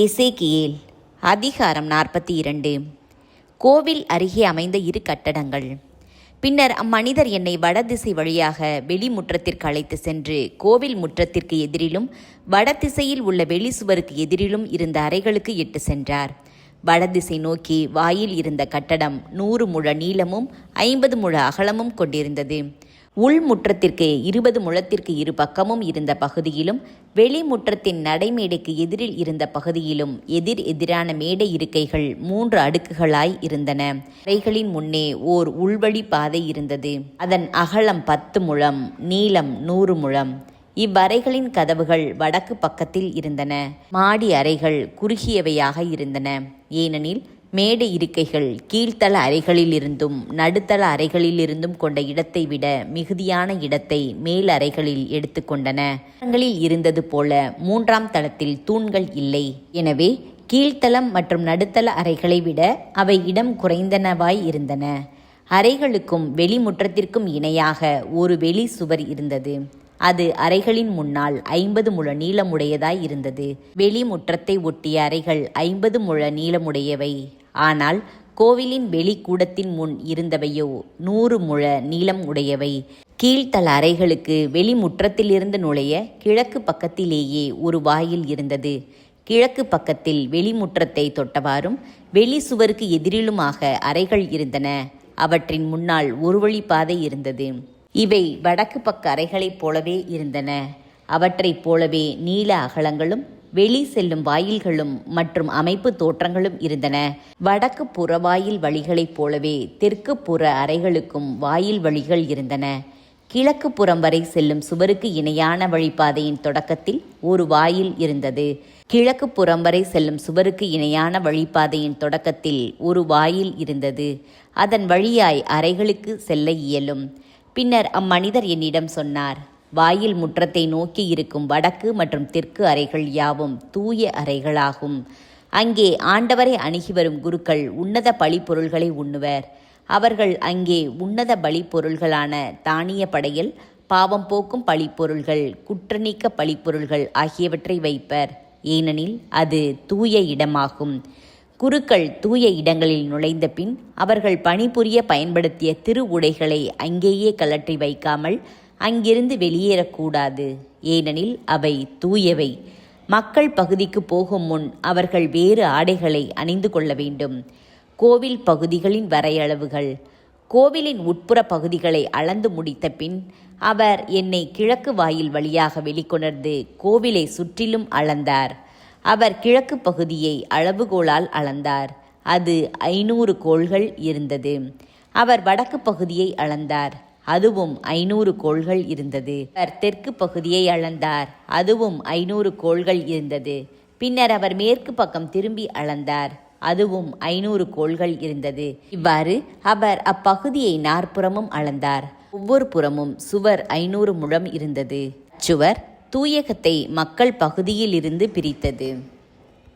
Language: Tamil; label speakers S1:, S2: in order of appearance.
S1: எசேக்கியேல் அதிகாரம் 42. கோவில் அருகே அமைந்த 2 கட்டடங்கள். பின்னர் அம்மனிதர் என்னை வடதிசை வழியாக வெளிமுற்றத்திற்கு அழைத்து சென்று கோவில் முற்றத்திற்கு எதிரிலும் வடதிசையில் உள்ள வெளி சுவருக்கு எதிரிலும் இருந்த அறைகளுக்கு இட்டு சென்றார். வடதிசை நோக்கி வாயில் இருந்த கட்டடம் 100 முழ நீளமும் 50 முழ அகலமும் கொண்டிருந்தது. உள்முற்றத்திற்கு 20 முழத்திற்கு 2 பக்கமும் இருந்த பகுதியிலும் வெளிமுற்றத்தின் நடைமேடைக்கு எதிரில் இருந்த பகுதியிலும் எதிரான மேடை இருக்கைகள் 3 அடுக்குகளாய் இருந்தன. அறைகளின் முன்னே ஓர் உள்வழி பாதை இருந்தது. அதன் அகலம் 10 முழம், நீளம் 100 முழம். இவ்வறைகளின் கதவுகள் வடக்கு பக்கத்தில் இருந்தன. மாடி அறைகள் குறுகியவையாக இருந்தன. ஏனெனில் மேடை இருக்கைகள் கீழ்த்தள அறைகளிலிருந்தும் நடுத்தள அறைகளிலிருந்தும் கொண்ட இடத்தை விட மிகுதியான இடத்தை மேல் அறைகளில் எடுத்துக்கொண்டன. இருந்தது போல 3ஆம் தளத்தில் தூண்கள் இல்லை. எனவே கீழ்த்தளம் மற்றும் நடுத்தள அறைகளை விட அவை இடம் குறைந்தனவாய் இருந்தன. அறைகளுக்கும் வெளிமுற்றத்திற்கும் இணையாக ஒரு வெளி சுவர் இருந்தது. அது அறைகளின் முன்னால் 50 முழ நீளமுடையதாய் இருந்தது. வெளிமுற்றத்தை ஒட்டிய அறைகள் 50 முழ நீளமுடையவை. ஆனால் கோவிலின் வெளிக்கூடத்தின் முன் இருந்தவையோ 100 முழ நீளம் உடையவை. கீழ்த்தள அறைகளுக்கு வெளிமுற்றத்திலிருந்து நுழைய கிழக்கு பக்கத்திலேயே ஒரு வாயில் இருந்தது. கிழக்கு பக்கத்தில் வெளிமுற்றத்தை தொட்டவாறும் வெளி சுவருக்கு எதிரிலுமாக அறைகள் இருந்தன. அவற்றின் முன்னால் ஒரு வழிப்பாதை இருந்தது. இவை வடக்கு பக்க அறைகளைப் போலவே இருந்தன. அவற்றைப் போலவே நீள அகலங்களும் வெளி செல்லும் வாயில்களும் மற்றும் அமைப்பு தோற்றங்களும் இருந்தன. வடக்கு புற வாயில் வழிகளைப் போலவே தெற்கு புற அறைகளுக்கும் வாயில் வழிகள் இருந்தன. கிழக்கு புறம் வரை செல்லும் சுவருக்கு இணையான வழிப்பாதையின் தொடக்கத்தில் ஒரு வாயில் இருந்தது. கிழக்கு புறம் வரை செல்லும் சுவருக்கு இணையான வழிப்பாதையின் தொடக்கத்தில் ஒரு வாயில் இருந்தது. அதன் வழியாய் அறைகளுக்கு செல்ல இயலும். பின்னர் அம்மனிதர் என்னிடம் சொன்னார், வாயில் முற்றத்தை நோக்கி இருக்கும் வடக்கு மற்றும் தெற்கு அறைகள் யாவும் தூய அறைகளாகும். அங்கே ஆண்டவரை அணுகி வரும் குருக்கள் உன்னத பழிப்பொருள்களை உண்ணுவர். அவர்கள் அங்கே உன்னத பலிப்பொருள்களான தானிய படையல், பாவம் போக்கும் பழிப்பொருள்கள், குற்றநீக்க பழிப்பொருள்கள் ஆகியவற்றை வைப்பர். ஏனெனில் அது தூய இடமாகும். குருக்கள் தூய இடங்களில் நுழைந்த பின் அவர்கள் பணிபுரிய பயன்படுத்திய திரு உடைகளை அங்கேயே கழற்றி வைக்காமல் அங்கிருந்து வெளியேறக்கூடாது. ஏனெனில் அவை தூயவை. மக்கள் பகுதிக்கு போகும் முன் அவர்கள் வேறு ஆடைகளை அணிந்து கொள்ள வேண்டும். கோவில் பகுதிகளின் வரையளவுகள். கோவிலின் உட்புற பகுதிகளை அளந்து முடித்த பின் அவர் என்னை கிழக்கு வாயில் வழியாக வெளிக்கொணர்ந்து கோவிலை சுற்றிலும் அளந்தார். அவர் கிழக்கு பகுதியை அளவுகோலால் அளந்தார். அது 500 கோல்கள் இருந்தது. அவர் வடக்கு பகுதியை அளந்தார். அதுவும் 500 கோல்கள் இருந்தது. அவர் தெற்கு பகுதியை அளந்தார். அதுவும் 500 கோல்கள் இருந்தது. பின்னர் அவர் மேற்கு பக்கம் திரும்பி அளந்தார். அதுவும் 500 கோல்கள் இருந்தது. இவ்வாறு அவர் அப்பகுதியை 4 புறமும் அளந்தார். ஒவ்வொரு புறமும் சுவர் 500 முழம் இருந்தது. சுவர் தூயகத்தை மக்கள் பகுதியில் இருந்து பிரித்தது.